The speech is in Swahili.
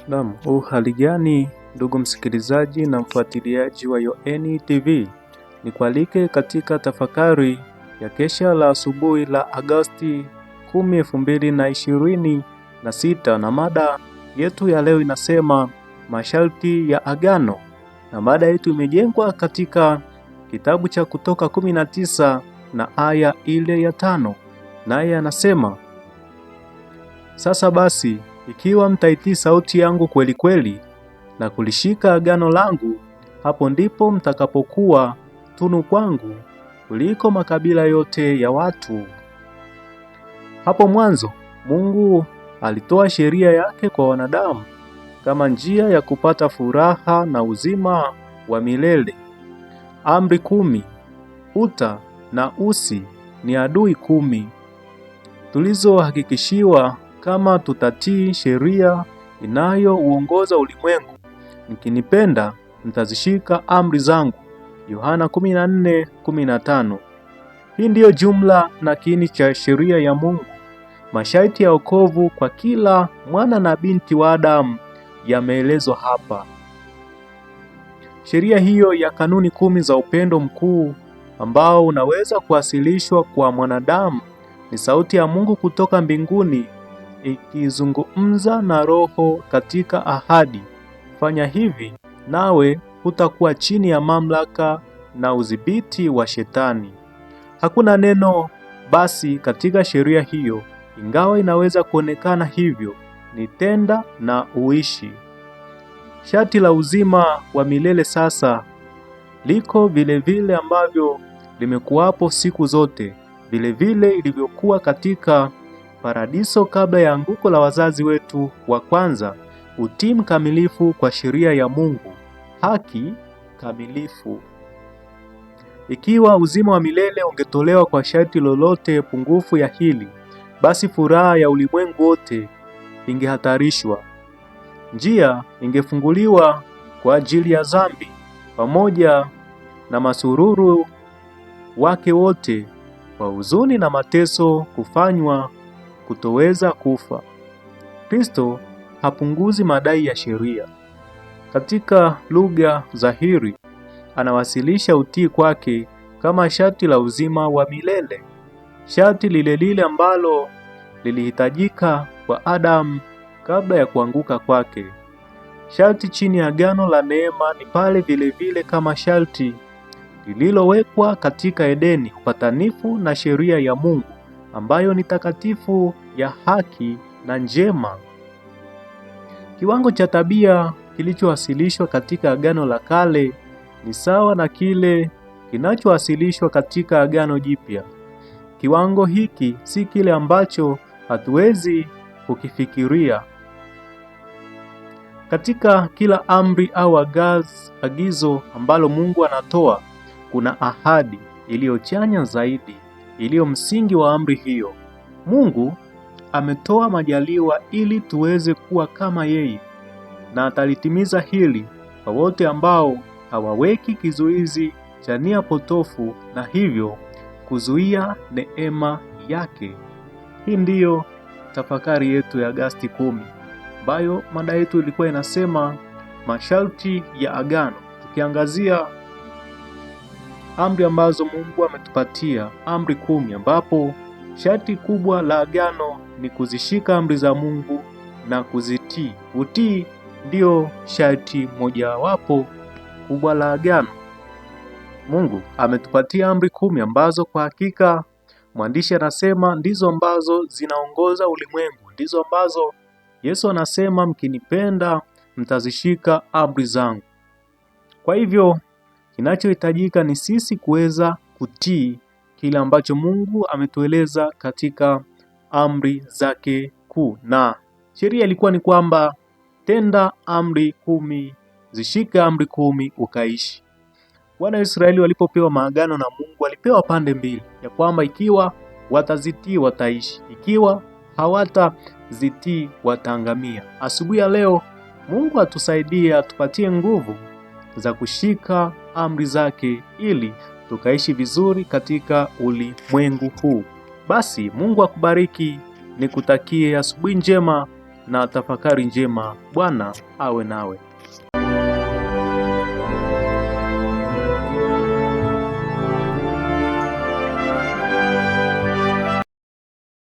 Naam, hali gani ndugu msikilizaji na mfuatiliaji wa Yoeni TV. Nikualike katika tafakari ya kesha la asubuhi la Agosti 10, 2026 na mada yetu ya leo inasema masharti ya agano. Na mada yetu imejengwa katika kitabu cha Kutoka 19 na aya ile ya 5. Naye anasema, sasa basi ikiwa mtaitii sauti yangu kweli kweli na kulishika agano langu, hapo ndipo mtakapokuwa tunu kwangu kuliko makabila yote ya watu. Hapo mwanzo Mungu alitoa sheria yake kwa wanadamu kama njia ya kupata furaha na uzima wa milele. Amri 10, uta na usi ni adui 10 tulizohakikishiwa kama tutatii sheria inayouongoza ulimwengu. Mkinipenda mtazishika amri zangu. Yohana 14:15. Hii ndiyo jumla na kiini cha sheria ya Mungu. Masharti ya wokovu kwa kila mwana na binti wa Adamu yameelezwa hapa. Sheria hiyo ya kanuni 10 za upendo mkuu ambao unaweza kuwasilishwa kwa mwanadamu ni sauti ya Mungu kutoka mbinguni ikizungumza na roho katika ahadi. Fanya hivi nawe hutakuwa chini ya mamlaka na udhibiti wa Shetani. Hakuna neno basi katika sheria hiyo, ingawa inaweza kuonekana hivyo, ni tenda na uishi. Sharti la uzima wa milele sasa liko vile ambavyo limekuwapo siku zote, vile ilivyokuwa katika paradiso kabla ya anguko la wazazi wetu wa kwanza. Utii mkamilifu kwa sheria ya Mungu, haki kamilifu. Ikiwa uzima wa milele ungetolewa kwa sharti lolote pungufu ya hili, basi furaha ya ulimwengu wote ingehatarishwa. Njia ingefunguliwa kwa ajili ya dhambi pamoja na masururu wake wote, kwa huzuni na mateso kufanywa kutoweza kufa. Kristo hapunguzi madai ya sheria. Katika lugha dhahiri, anawasilisha utii kwake kama sharti la uzima wa milele, sharti lile ambalo lilihitajika kwa Adamu kabla ya kuanguka kwake. Sharti chini ya agano la neema ni pale vile kama sharti lililowekwa katika Edeni, upatanifu na sheria ya Mungu ambayo ni takatifu, ya haki na njema. Kiwango cha tabia kilichowasilishwa katika agano la kale ni sawa na kile kinachowasilishwa katika agano jipya. Kiwango hiki si kile ambacho hatuwezi kukifikiria. Katika kila amri au agizo ambalo Mungu anatoa, kuna ahadi iliyochanya zaidi, iliyo msingi wa amri hiyo. Mungu ametoa majaliwa ili tuweze kuwa kama yeye, na atalitimiza hili kwa wote ambao hawaweki kizuizi cha nia potofu na hivyo kuzuia neema yake. Hii ndiyo tafakari yetu ya Agosti 10, ambayo mada yetu ilikuwa inasema masharti ya agano, tukiangazia amri ambazo Mungu ametupatia, amri 10, ambapo sharti kubwa la agano ni kuzishika amri za Mungu na kuzitii. Utii ndio sharti mojawapo kubwa la agano. Mungu ametupatia amri 10 ambazo kwa hakika mwandishi anasema ndizo ambazo zinaongoza ulimwengu, ndizo ambazo Yesu anasema mkinipenda mtazishika amri zangu. Kwa hivyo kinachohitajika ni sisi kuweza kutii kile ambacho Mungu ametueleza katika amri zake kuu. Na sheria ilikuwa ni kwamba tenda amri 10, zishika amri 10 ukaishi. Wana wa Israeli walipopewa maagano na Mungu walipewa pande mbili, ya kwamba ikiwa watazitii wataishi, ikiwa hawatazitii wataangamia. Asubuhi ya leo Mungu atusaidie, atupatie nguvu za kushika amri zake ili tukaishi vizuri katika ulimwengu huu. Basi Mungu akubariki, nikutakie asubuhi njema na tafakari njema. Bwana awe nawe.